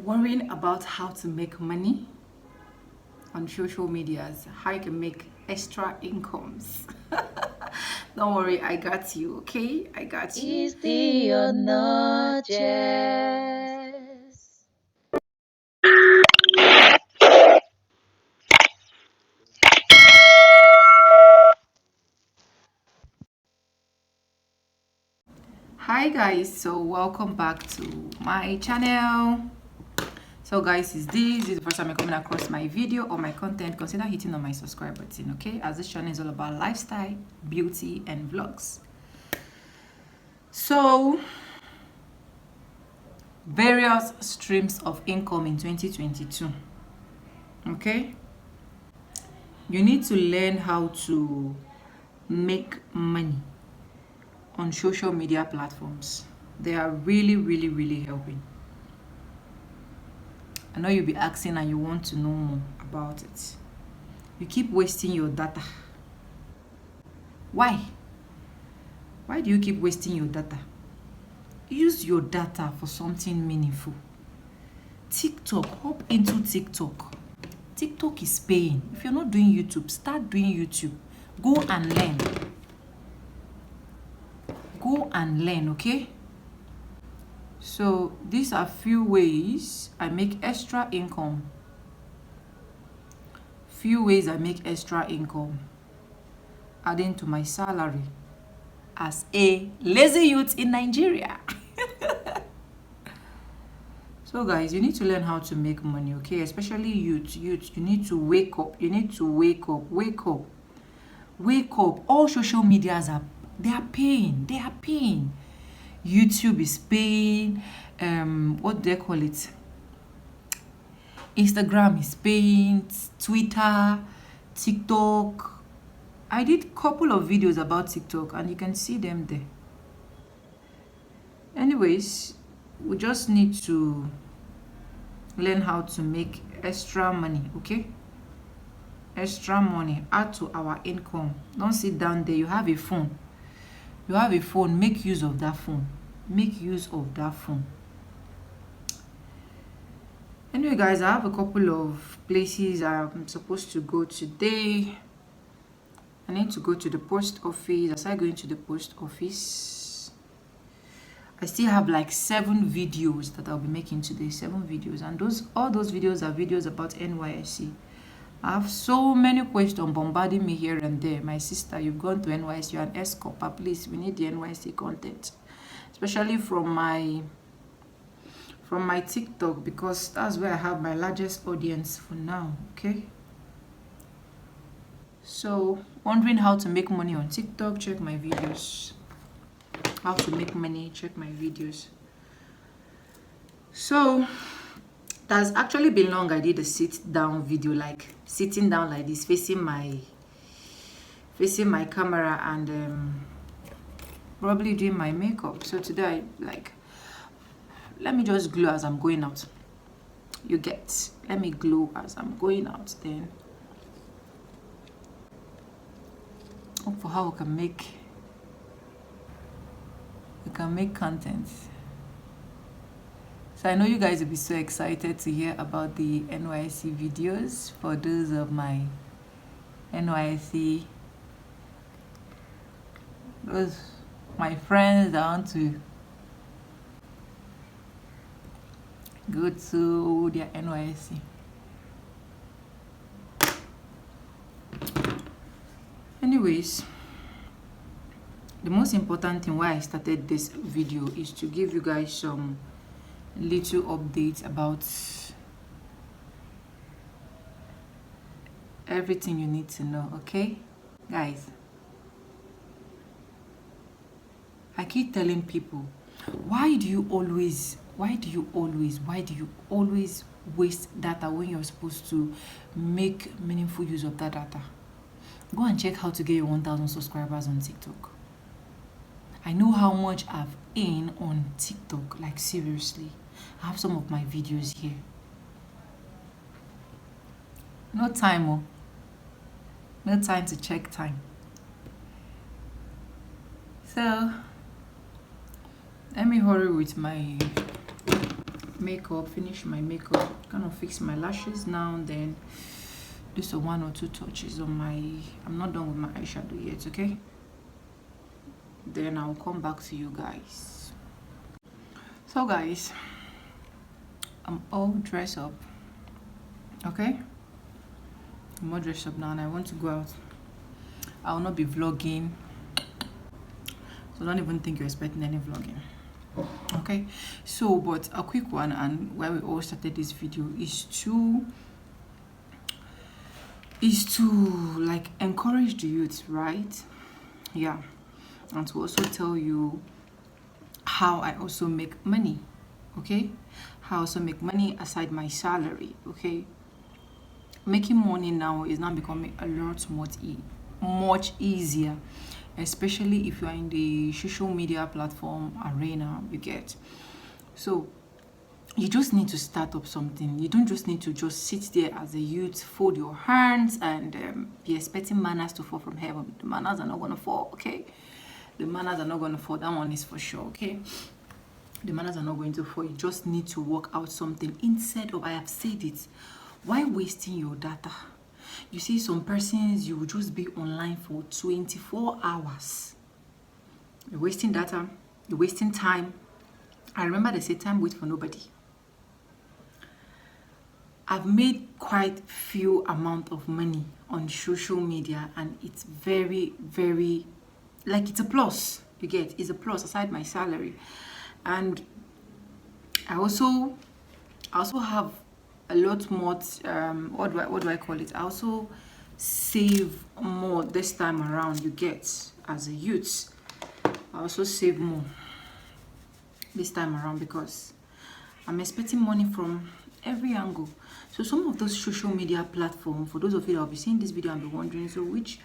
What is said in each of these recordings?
Worrying about how to make money on social medias, how you can make extra incomes. Don't worry, I got you, okay? I got you. Is deeonojas. Hi guys, so welcome back to my channel. So guys, is the first time you're coming across my video or my content, consider hitting on my subscribe button, okay? As this channel is all about lifestyle, beauty and vlogs. So various streams of income in 2022, okay? You need to learn how to make money on social media platforms. They are really helping. I know you'll be asking and you want to know more about it. You keep wasting your data. Why? Why do you keep wasting your data? Use your data for something meaningful. TikTok, hop into TikTok. TikTok is paying. If you're not doing YouTube, start doing YouTube. Go and learn. Go and learn, okay? So these are few ways I make extra income. Few ways I make extra income adding to my salary as a lazy youth in Nigeria. So guys, you need to learn how to make money, okay? Especially youth, you need to wake up. You need to wake up. All social medias are paying. They are paying. YouTube is paying. What do they call it? Instagram is paying. Twitter, TikTok. I did a couple of videos about TikTok and you can see them there. Anyways, we just need to learn how to make extra money, okay? Extra money, add to our income. Don't sit down there. You have a phone. Make use of that phone. Anyway guys, I have a couple of places I'm supposed to go today. I need to go to the post office. As I go into the post office, I still have like 7 videos that I'll be making today. 7 videos, and all those videos are videos about NYSC. I have so many questions bombarding me here and there. My sister, you've gone to NYSC, you're an escorter. Please, we need the NYSC content, especially from my TikTok, because that's where I have my largest audience for now, okay? So, wondering how to make money on TikTok, check my videos. How to make money, check my videos. So, that's actually been long. I did a sit down video, like sitting down like this, facing my camera, and probably doing my makeup. So today let me just glow as I'm going out. You get, let me glow as I'm going out, then hope for how we can make content. So I know you guys will be so excited to hear about the NYSC videos. For those of my NYSC, those my friends that want to go to their NYSC. Anyways, the most important thing why I started this video is to give you guys some little updates about everything you need to know, okay guys? I keep telling people, why do you always waste data when you're supposed to make meaningful use of that data? Go and check how to get your 1,000 subscribers on TikTok. I know how much I've earned on TikTok, like seriously. I have some of my videos here. No time to check time. So let me hurry with my makeup, finish my makeup, kind of fix my lashes now, then do some 1 or 2 touches on my, I'm not done with my eyeshadow yet, okay? Then I'll come back to you guys. So guys, I'm all dressed up, okay? I'm all dressed up now and I want to go out. I will not be vlogging, so don't even think you're expecting any vlogging, okay? So, but a quick one, and why we all started this video is to like encourage the youth, right? Yeah, and to also tell you how I also make money, okay? How I also make money aside my salary, okay? Making money now is now becoming a lot much easier, especially if you are in the social media platform arena, you get. So you just need to start up something. You don't just need to just sit there as a youth, fold your hands and be expecting manners to fall from heaven. The manners are not going to fall, okay? The manners are not going to fall. That one is for sure, okay? The manners are not going to fall. You just need to work out something instead of, I have said it, why wasting your data? You see, some persons, you will just be online for 24 hours. You're wasting data. You're wasting time. I remember they say time waits for nobody. I've made quite few amount of money on social media and it's very, very, like it's a plus. You get, it's a plus aside my salary. And I also have a lot more, what do I call it? I also save more this time around, you get, as a youth. I also save more this time around because I'm expecting money from every angle. So some of those social media platforms, for those of you that will be seeing this video and be wondering, so which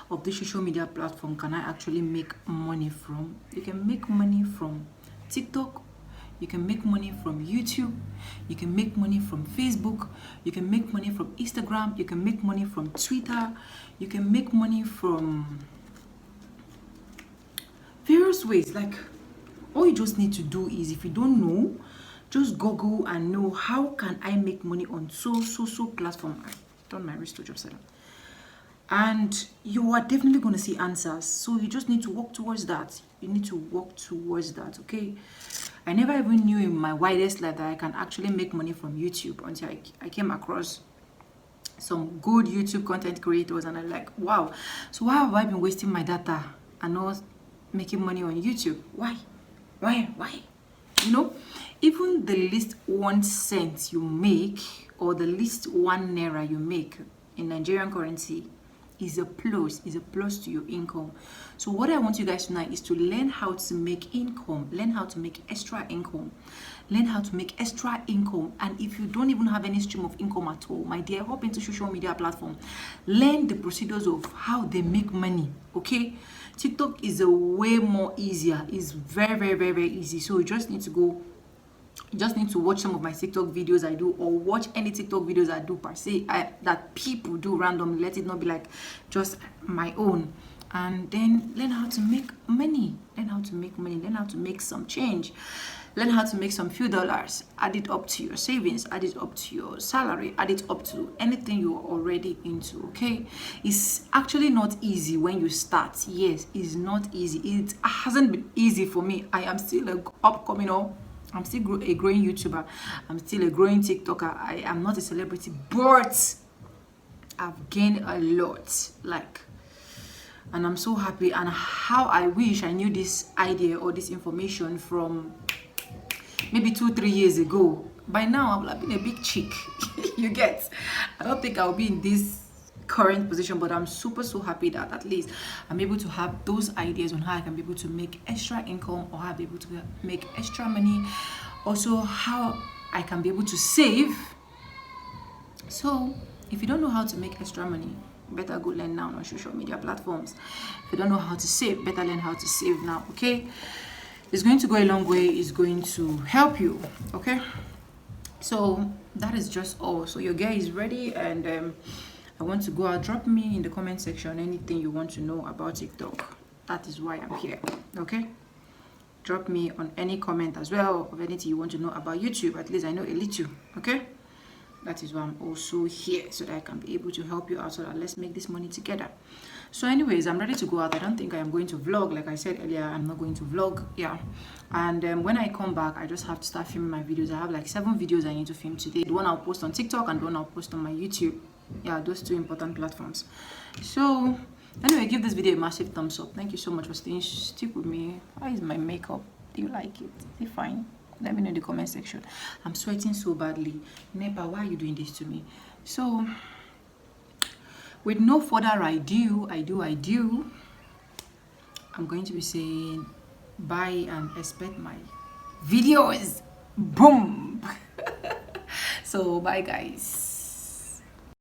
of the social media platform can I actually make money from? You can make money from TikTok, you can make money from YouTube, you can make money from Facebook, you can make money from Instagram, you can make money from Twitter, you can make money from various ways. Like, all you just need to do is, if you don't know, just Google and know how can I make money on so platform. I've done my research upside down. And you are definitely going to see answers. So you just need to work towards that. You need to work towards that, okay? I never even knew in my widest life that I can actually make money from YouTube until I came across some good YouTube content creators and I'm like, wow. So why have I been wasting my data and not making money on YouTube? Why? You know, even the least 1 cent you make or the least 1 naira you make in Nigerian currency is a plus to your income. So what I want you guys tonight is to learn how to make income, learn how to make extra income, learn how to make extra income. And if you don't even have any stream of income at all, my dear, hop into social media platform, learn the procedures of how they make money, okay? TikTok is a way more easier. It's very easy. So you just need to go, you just need to watch some of my TikTok videos I do, or watch any TikTok videos I do per se, that people do randomly. Let it not be like just my own. And then learn how to make money. Learn how to make money. Learn how to make some change. Learn how to make some few dollars. Add it up to your savings. Add it up to your salary. Add it up to anything you're already into, okay? It's actually not easy when you start. Yes, it's not easy. It hasn't been easy for me. I am still an upcoming, I'm still a growing YouTuber. I'm still a growing TikToker. I am not a celebrity, but I've gained a lot. Like, and I'm so happy. And how I wish I knew this idea or this information from maybe 2-3 years ago. By now, I would have been a big chick. You get? I don't think I'll be in this current position, but I'm so happy that at least I'm able to have those ideas on how I can be able to make extra income, or how I'll be able to make extra money. Also, how I can be able to save. So, if you don't know how to make extra money, better go learn now on social media platforms. If you don't know how to save, better learn how to save now, okay? It's going to go a long way. It's going to help you, okay? So that is just all. So your girl is ready, and I want to go out. Drop me in the comment section anything you want to know about TikTok. That is why I'm here, okay? drop me on any comment as well of anything you want to know about YouTube. At least I know a little. Okay, that is why I'm also here, so that I can be able to help you out, so that let's make this money together. So anyways, I'm ready to go out. I don't think I am going to vlog. Like I said earlier, I'm not going to vlog. Yeah. And when I come back, I just have to start filming my videos. I have like 7 videos I need to film today. The one I'll post on TikTok and the one I'll post on my YouTube. Yeah, those 2 important platforms. So anyway, give this video a massive thumbs up. Thank you so much for stick with me. How is my makeup? Do you like it? Is it fine? Let me know in the comment section. I'm sweating so badly. Nepa, why are you doing this to me? So with no further ado, I'm going to be saying bye and expect my videos. Boom. So bye guys.